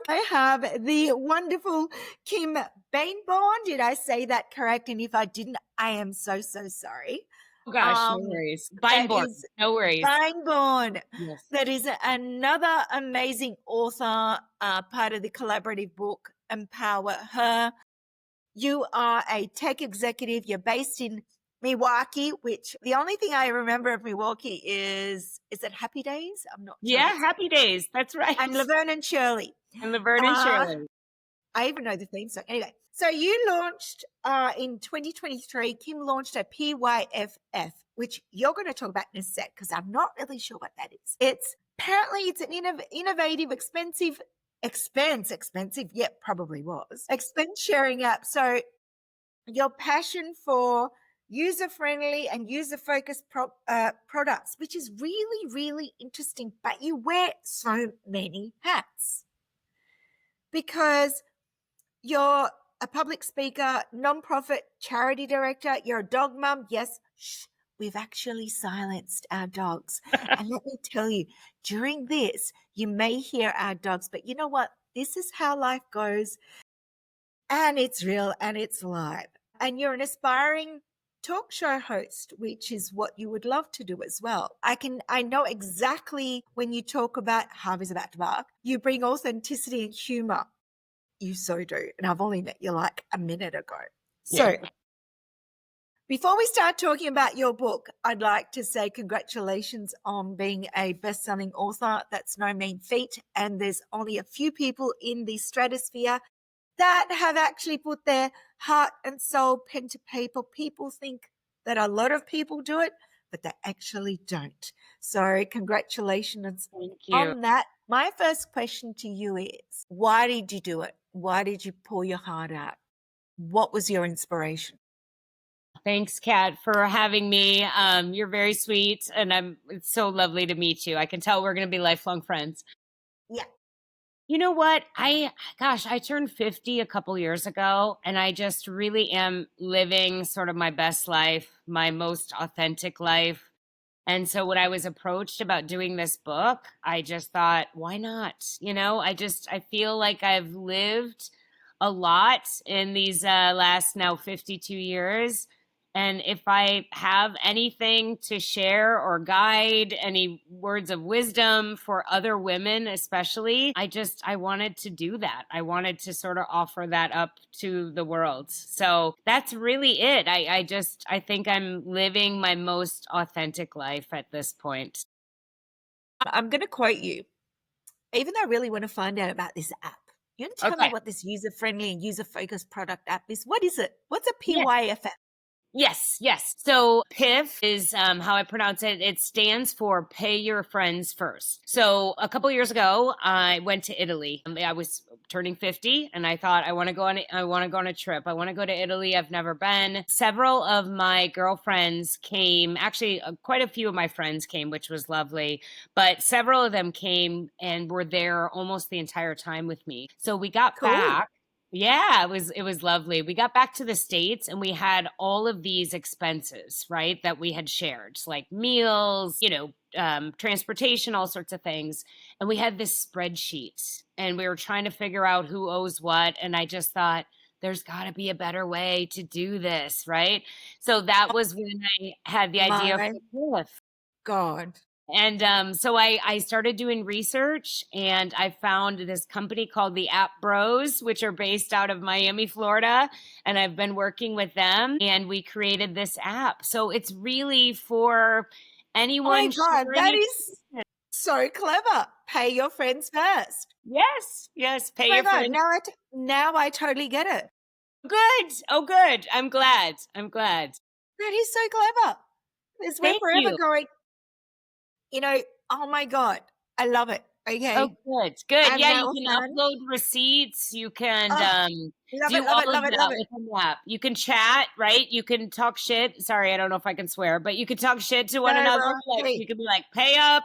I have the wonderful Kim Beinborn. Did I say that correct? And if I didn't, I am so, so sorry. Oh gosh, no Um, worries. that Beinborn, is no worries. Beinborn. Yes. That is another amazing author, part of the collaborative book, Empower Her. You are a tech executive. You're based in Milwaukee, which the only thing I remember of Milwaukee is it Happy Days? I'm not sure if Yeah, it's Happy Days. That's right. and Laverne and Shirley. And Laverne and Uh, Shirley. I even know the theme song. Anyway, so you launched in 2023, Kim launched a PYFF, which you're going to talk about in a sec because I'm not really sure what that is. It's apparently it's an innovative, expensive, yet probably was, expense sharing app. So your passion for user-friendly and user-focused products, which is really, really interesting, but you wear so many hats because you're a public speaker, nonprofit charity director. You're a dog mum. Yes, shh, we've actually silenced our dogs. And let me tell you, during this, you may hear our dogs, but you know what? This is how life goes. And it's real and it's live. And you're an aspiring talk show host, which is what you would love to do as well. I know exactly when you talk about Harvey's about to bark, you bring authenticity and humor. You so do. And I've only met you like a minute ago. So Yeah. before we start talking about your book, I'd like to say congratulations on being a best-selling author. That's no mean feat. And there's only a few people in the stratosphere that have actually put their heart and soul pen to paper. People think that a lot of people do it, but they actually don't. So congratulations Thank you. on that. My first question to you is, why did you do it? Why did you pour your heart out? What was your inspiration? Thanks, Kat, for having me. You're very sweet, and it's so lovely to meet you. I can tell we're going to be lifelong friends. Yeah. You know what? I turned 50 a couple years ago, and I just really am living sort of my best life, my most authentic life. And so when I was approached about doing this book, I just thought, why not? I feel like I've lived a lot in these last now 52 years. And if I have anything to share or guide, any words of wisdom for other women, especially, I wanted to do that. I wanted to sort of offer that up to the world. So that's really it. I think I'm living my most authentic life at this point. I'm going to quote you, even though I really want to find out about this app. You want to tell me Okay. what this user-friendly and user-focused product app is? What is it? What's a Yeah. PYFF? Yes, yes. So PIF is how I pronounce it. It stands for Pay Your Friends First. So a couple years ago, I went to Italy. I was turning 50, and I thought I want to go on a trip. I want to go to Italy. I've never been. Several of my girlfriends came. Actually, quite a few of my friends came, which was lovely. But several of them came and were there almost the entire time with me. So we got Cool. back. Yeah, it was lovely. We got back to the States and we had all of these expenses, right, that we had shared, like meals, transportation, all sorts of things. And we had this spreadsheet and we were trying to figure out who owes what. And I just thought, there's got to be a better way to do this, right? So that was when I had the idea My for Lyft. God. And so I started doing research and I found this company called the App Bros, which are based out of Miami, Florida. And I've been working with them and we created this app. So it's really for Oh my anyone God. sharing That it. is so clever. Pay your friends first. Yes, yes. Oh Pay my your God. friends. Now I totally get it. Good. Oh, good. I'm glad. I'm glad. That is so clever. Because we're Thank forever you. going, oh my God. I love it. Oh, Okay. good, good. I'm Yeah, you now a can fan. upload receipts. You can Oh, love it, do love all it, love of it, love that it. with an app. You can chat, right? You can talk shit. Sorry, I don't know if I can swear, but you can talk shit to one No, another. well, Like hey, you can be like, pay up,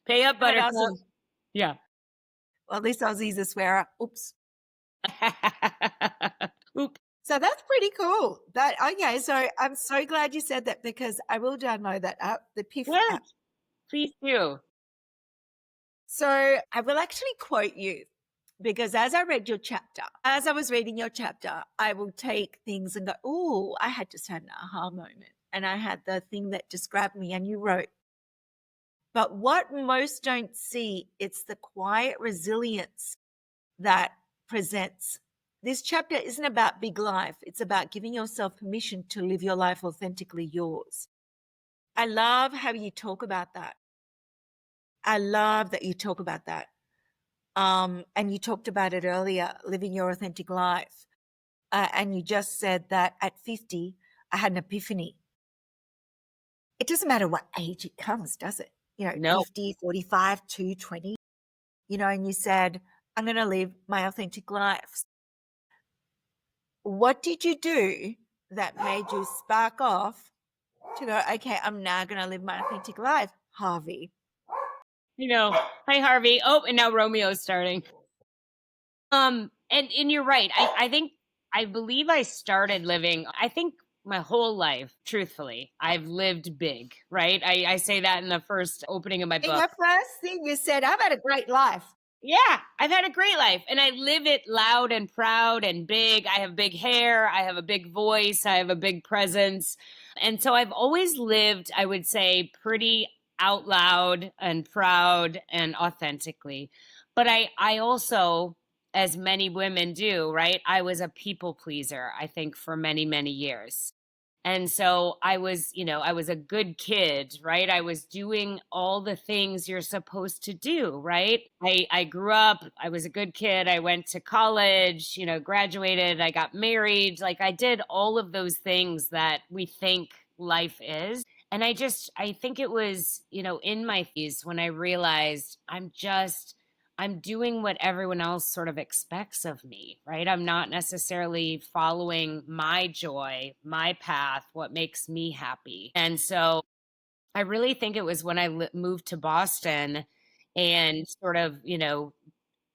right, Buttercup. awesome. Yeah. Well, at least Aussie's a swearer. Oops. Oop. So that's pretty cool. Okay, so I'm so glad you said that because I will download that app, the PIF Good. app. Please do. So I will actually quote you because as I was reading your chapter, I will take things and go, oh, I had just had an aha moment. And I had the thing that just grabbed me, and you wrote, but what most don't see, it's the quiet resilience that presents. This chapter isn't about big life. It's about giving yourself permission to live your life authentically yours. I love how you talk about that. I love that you talk about that. And you talked about it earlier, living your authentic life. And you just said that at 50, I had an epiphany. It doesn't matter what age it comes, does it? No. 50, 45, 20, and you said, I'm going to live my authentic life. What did you do that made you spark off to go, okay, I'm now going to live my authentic life, Harvey? Hi Harvey. Oh, and now Romeo's starting. And you're right. I think I believe I started living, I think my whole life, truthfully, I've lived big, right? I say that in the first opening of my In your book. first thing, you said, I've had a great life. Yeah, I've had a great life and I live it loud and proud and big. I have big hair, I have a big voice, I have a big presence. And so I've always lived, I would say, pretty out loud and proud and authentically. But I also, as many women do, right? I was a people pleaser, I think, for many, many years. And so I was a good kid, right? I was doing all the things you're supposed to do, right? I grew up, I was a good kid. I went to college, graduated, I got married. Like I did all of those things that we think life is. And I think it was, in my fees when I realized I'm doing what everyone else sort of expects of me, right? I'm not necessarily following my joy, my path, what makes me happy. And so I really think it was when I moved to Boston and sort of,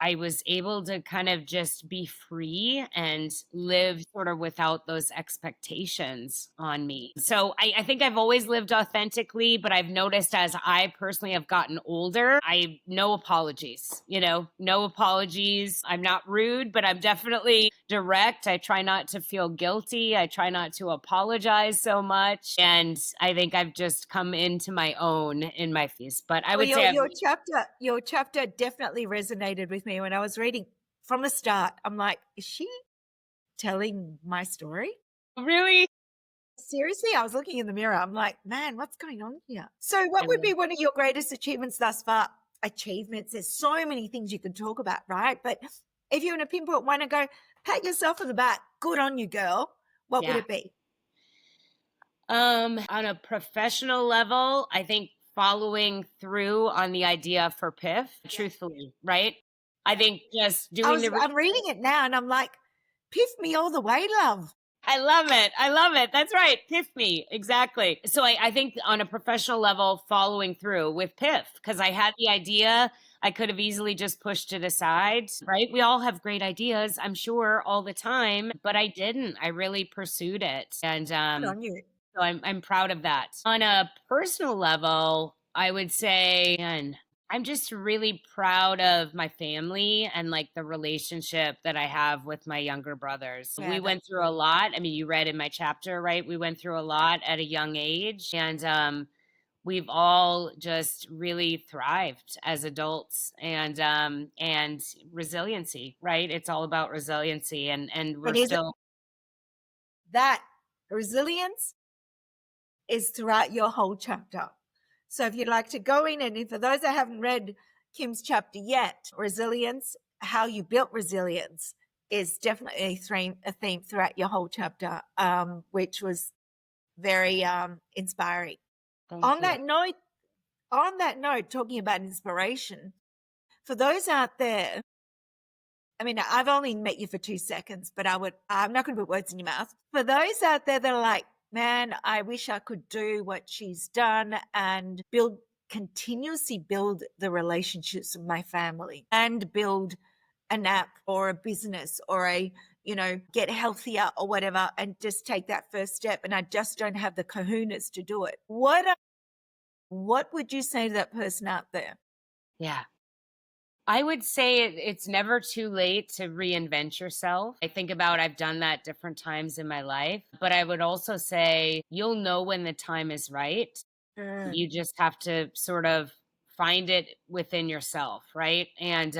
I was able to kind of just be free and live sort of without those expectations on me. So I think I've always lived authentically, but I've noticed as I personally have gotten older, no apologies, no apologies. I'm not rude, but I'm definitely direct. I try not to feel guilty. I try not to apologize so much. And I think I've just come into my own in my face. But I Well, would say your chapter definitely resonated with me when I was reading from the start. I'm like, is she telling my story? really. Seriously, I was looking in the mirror. I'm like, man, what's going on here? So, what would be one of your greatest achievements thus far? Achievements, there's so many things you can talk about, right? But if you want to pinpoint one and go, pat yourself on the back, good on you, girl, what would Yeah. it be? On a professional level, I think following through on the idea for PIF, truthfully, right? I think just doing I'm reading it now and I'm like, piff me all the way, love. I love it. I love it. That's right. PIF me. Exactly. So I think on a professional level, following through with PIF, because I had the idea, I could have easily just pushed it aside, right? We all have great ideas, I'm sure, all the time, but I didn't. I really pursued it. And Good on you. so I'm proud of that. On a personal level, I would say, and I'm just really proud of my family and like the relationship that I have with my younger brothers. Yeah, We went that's through a lot. I mean, you read in my chapter, right? We went through a lot at a young age, and we've all just really thrived as adults, and resiliency, right? It's all about resiliency, and we're it is still. that resilience is throughout your whole chapter. So if you'd like to go in, and for those that haven't read Kim's chapter yet, resilience, how you built resilience is definitely a theme throughout your whole chapter, which was very inspiring. Thank On you. that note, talking about inspiration, for those out there, I mean, I've only met you for 2 seconds, but I'm not going to put words in your mouth. For those out there that are like, man, I wish I could do what she's done and continuously build the relationships of my family and build an app or a business or get healthier or whatever, and just take that first step. And I just don't have the kahunas to do it. What would you say to that person out there? Yeah. I would say it's never too late to reinvent yourself. I think about I've done that different times in my life, but I would also say you'll know when the time is right. Mm, You just have to sort of find it within yourself, right? And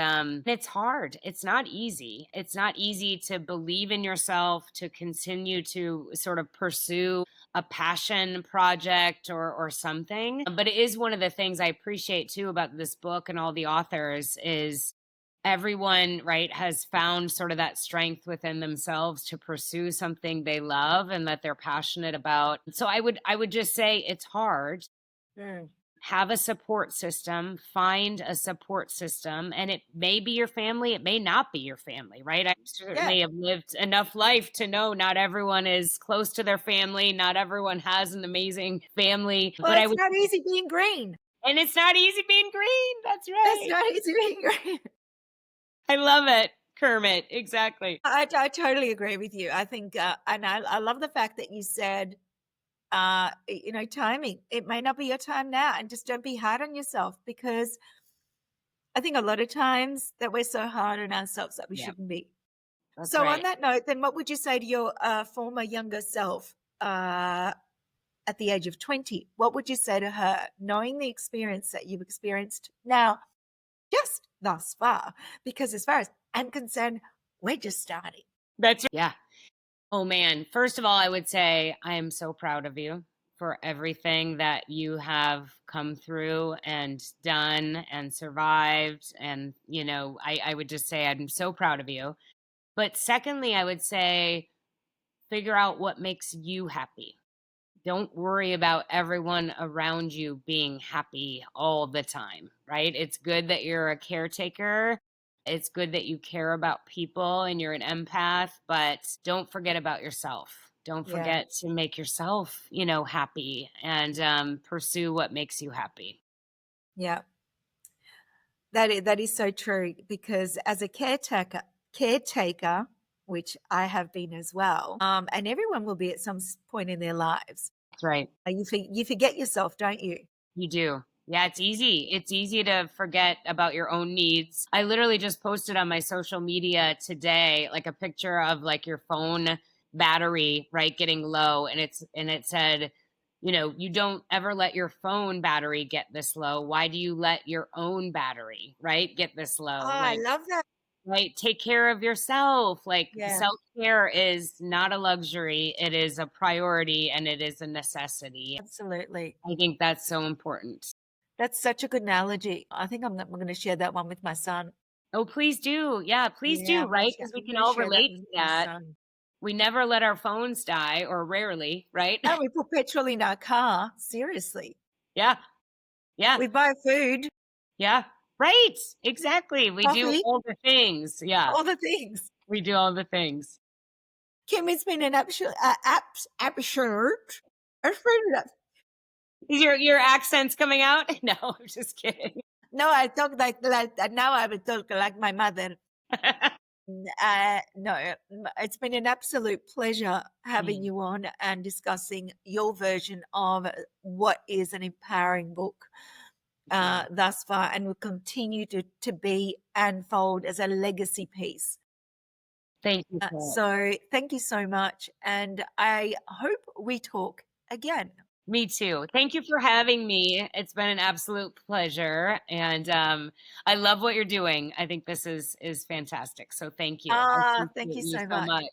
it's hard. It's not easy. It's not easy to believe in yourself, to continue to sort of pursue a passion project or something. But it is one of the things I appreciate too about this book and all the authors is everyone, right, has found sort of that strength within themselves to pursue something they love and that they're passionate about. So I would just say it's hard. mm. Have a support system, find a support system, and it may be your family, it may not be your family, right? I Yeah. certainly have lived enough life to know not everyone is close to their family, not everyone has an amazing family, Well, but I it's would not easy being green. and it's not easy being green, that's It's right. not easy being green. I love it, Kermit, exactly. I totally agree with you. I think, and I love the fact that you said, timing. It may not be your time now, and just don't be hard on yourself because I think a lot of times that we're so hard on ourselves that we Yeah, shouldn't be. that's So, on right. that note, then what would you say to your former younger self at the age of 20? What would you say to her, knowing the experience that you've experienced now, just thus far? Because as far as I'm concerned, we're just starting. That's yeah. Oh man, first of all, I would say I am so proud of you for everything that you have come through and done and survived. And, I would just say I'm so proud of you. But secondly, I would say figure out what makes you happy. Don't worry about everyone around you being happy all the time, right? It's good that you're a caretaker. It's good that you care about people and you're an empath, but don't forget about yourself. Don't Yeah. forget to make yourself, happy and pursue what makes you happy. Yeah. That is so true because as a caretaker, which I have been as well, and everyone will be at some point in their lives. That's right. You forget yourself, don't you? You do. Yeah, it's easy. It's easy to forget about your own needs. I literally just posted on my social media today like a picture of like your phone battery, right, getting low and it said, you don't ever let your phone battery get this low. Why do you let your own battery, right, get this Oh, low? I Like, love that. right, take care of yourself. Like Yeah, self-care is not a luxury. It is a priority and it is a necessity. absolutely. I think that's so important. That's such a good analogy. I think I'm going to share that one with my son. Oh, please do. Yeah, please Yeah, do, right? Because we I'm can going to all share that relate with to my that. son. We never let our phones die, or rarely, right? And we put petrol in our car. Seriously, Yeah, yeah, we buy food, yeah. Right. Exactly. We do coffee, all the things. Yeah, all the things. we do all the things. Kim, it's been an absolute. Is your accents coming out? No, I'm just kidding. No, I talk like now I will talk like my mother. No, it's been an absolute pleasure having Mm, you on and discussing your version of what is an empowering book yeah. thus far and will continue to be and fold as a legacy piece. Thank you for it. So thank you so much. And I hope we talk again. Me too. Thank you for having me. It's been an absolute pleasure, and I love what you're doing. I think this is fantastic. So thank you. I Ah, thank appreciate you you so so much. much.